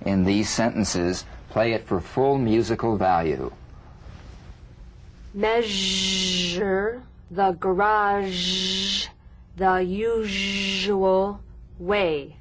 in these sentences. Play it for full musical value. Measure the garage the usual way.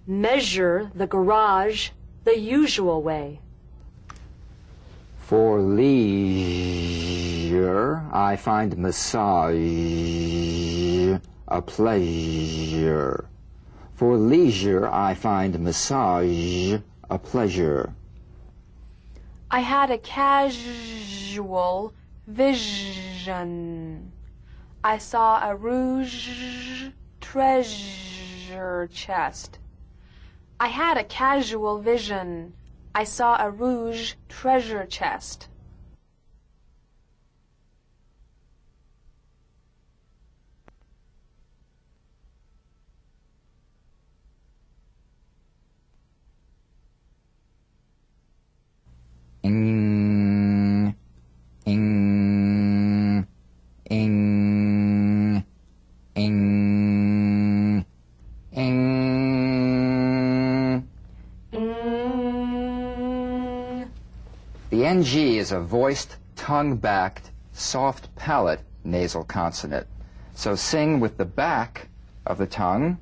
Measure the garage the usual way. For leisure, I find massage a pleasure. For leisure, I find massage a pleasure. I had a casual vision. I saw a rouge treasure chest. I had a casual vision. I saw a rouge treasure chest. Ing, ing, ing, ing, ing. The NG is a voiced, tongue-backed, soft palate nasal consonant. So sing with the back of the tongue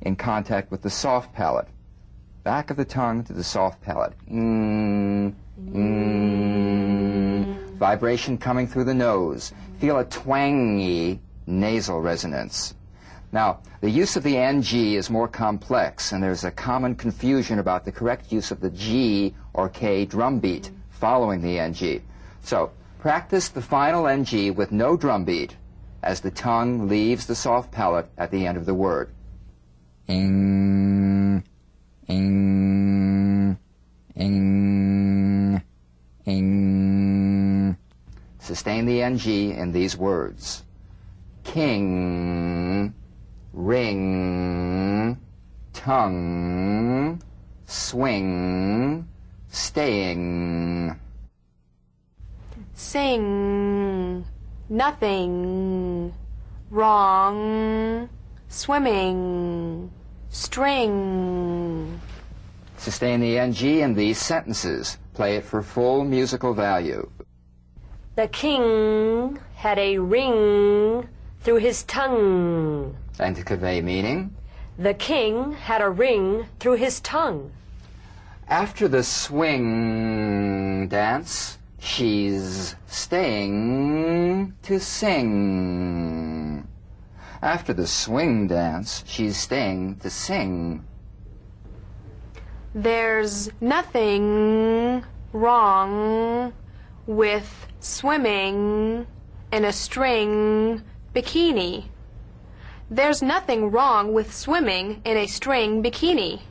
in contact with the soft palate. Back of the tongue to the soft palate. Vibration coming through the nose. Feel a twangy nasal resonance. Now, the use of the NG is more complex, and there's a common confusion about the correct use of the G or K drum beat following the NG. So, practice the final NG with no drum beat as the tongue leaves the soft palate at the end of the word. Ing, ing, ing, ing. Sustain the NG in these words. King, ring, tongue, swing, staying. Sing, nothing, wrong, swimming, string. Sustain the NG in these sentences. Play it for full musical value. The king had a ring through his tongue. And to convey meaning, The king had a ring through his tongue. after the swing dance, she's staying to sing. After the swing dance, she's staying to sing. There's nothing wrong with swimming in a string bikini. There's nothing wrong with swimming in a string bikini.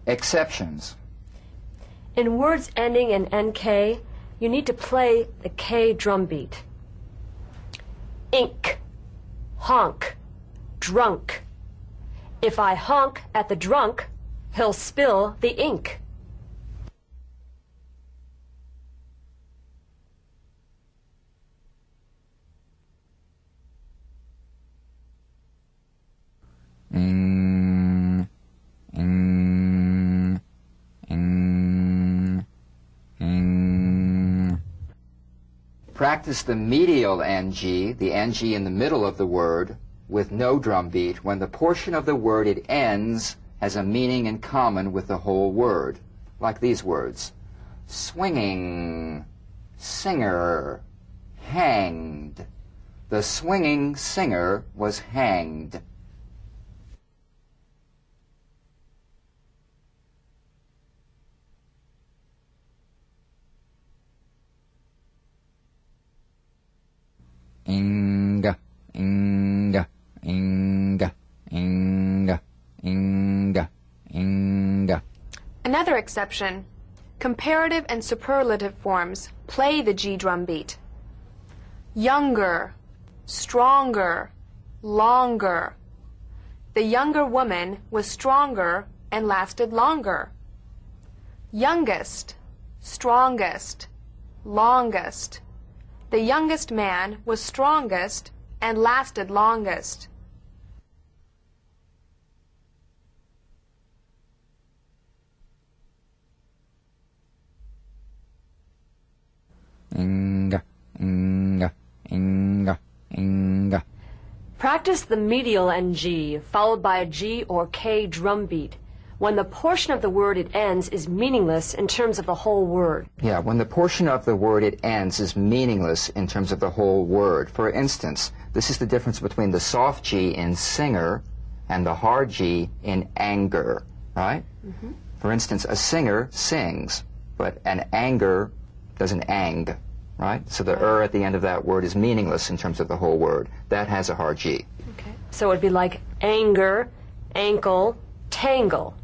Exceptions. In words ending in NK, you need to play the K drum beat. Ink, honk, drunk. If I honk at the drunk, he'll spill the ink. Practice the medial NG, the NG in the middle of the word, with no drum beat when the portion of the word it ends has a meaning in common with the whole word, like these words: swinging, singer, hanged. The swinging singer was hanged. Inga, inga, inga, inga, inga, inga. Another exception. Comparative and superlative forms play the G drum beat. Younger, stronger, longer. The younger woman was stronger and lasted longer. Youngest, strongest, longest. The youngest man was strongest and lasted longest. Practice the medial NG, followed by a G or K drum beat, when the portion of the word it ends is meaningless in terms of the whole word. Yeah, when the portion of the word it ends is meaningless in terms of the whole word. For instance, this is the difference between the soft G in singer and the hard G in anger, right? Mm-hmm. For instance, a singer sings, but an anger doesn't ang, right? So the at the end of that word is meaningless in terms of the whole word. That has a hard G. Okay. So it'd be like anger, ankle, tangle.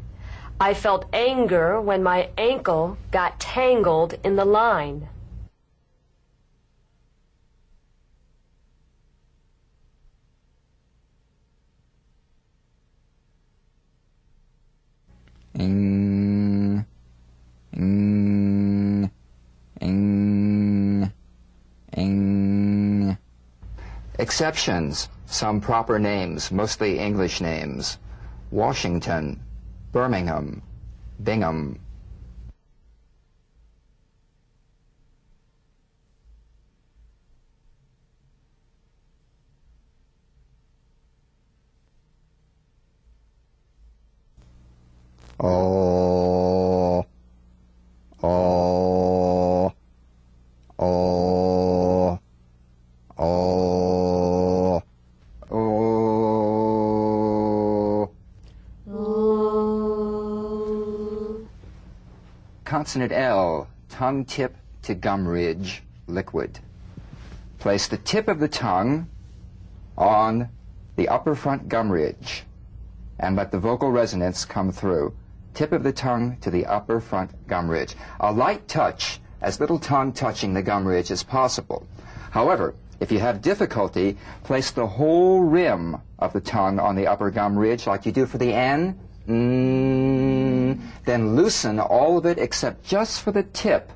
I felt anger when my ankle got tangled in the line. Exceptions, some proper names, mostly English names. Washington, Birmingham, Bingham. Oh, oh, oh, oh, oh. Consonant L, tongue tip to gum ridge, liquid. Place the tip of the tongue on the upper front gum ridge and let the vocal resonance come through. Tip of the tongue to the upper front gum ridge. A light touch, as little tongue touching the gum ridge as possible. However, if you have difficulty, place the whole rim of the tongue on the upper gum ridge like you do for the N. Then loosen all of it except just for the tip.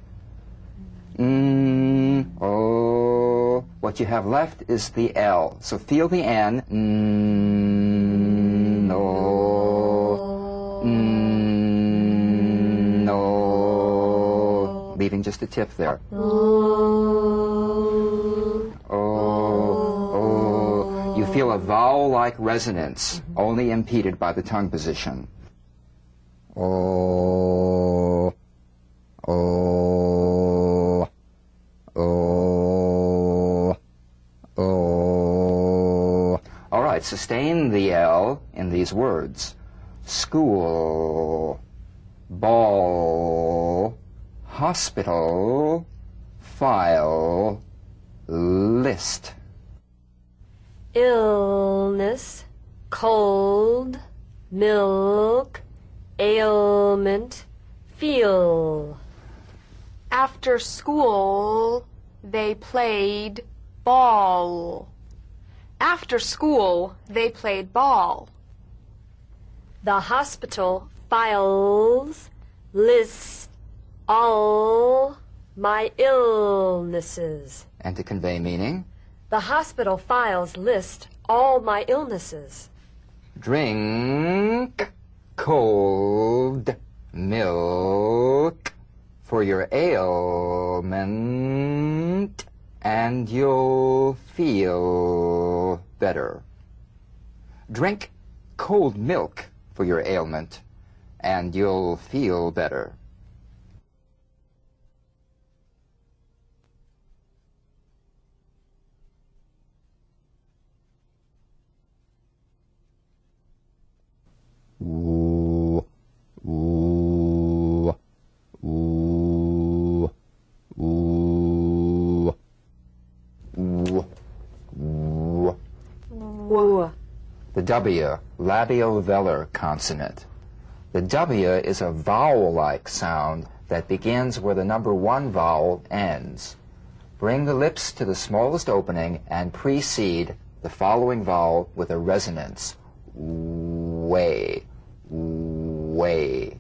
Oh. What you have left is the L. So feel the N. No. No. Leaving just the tip there. You feel a vowel-like resonance, only impeded by the tongue position. Oh, oh, oh, oh. All right, sustain the L in these words. School, ball, hospital, file, list. Illness, cold, milk, ailment, feel. After school, they played ball. After school, they played ball. The hospital files, lists all my illnesses. And to convey meaning? The hospital files list all my illnesses. Drink cold milk for your ailment, and you'll feel better. Drink cold milk for your ailment, and you'll feel better. Ooh, ooh, ooh, ooh, ooh, ooh. Woo. The W, labiovelar consonant. The W is a vowel-like sound that begins where the number 1 vowel ends. Bring the lips to the smallest opening and precede the following vowel with a resonance. Way. way.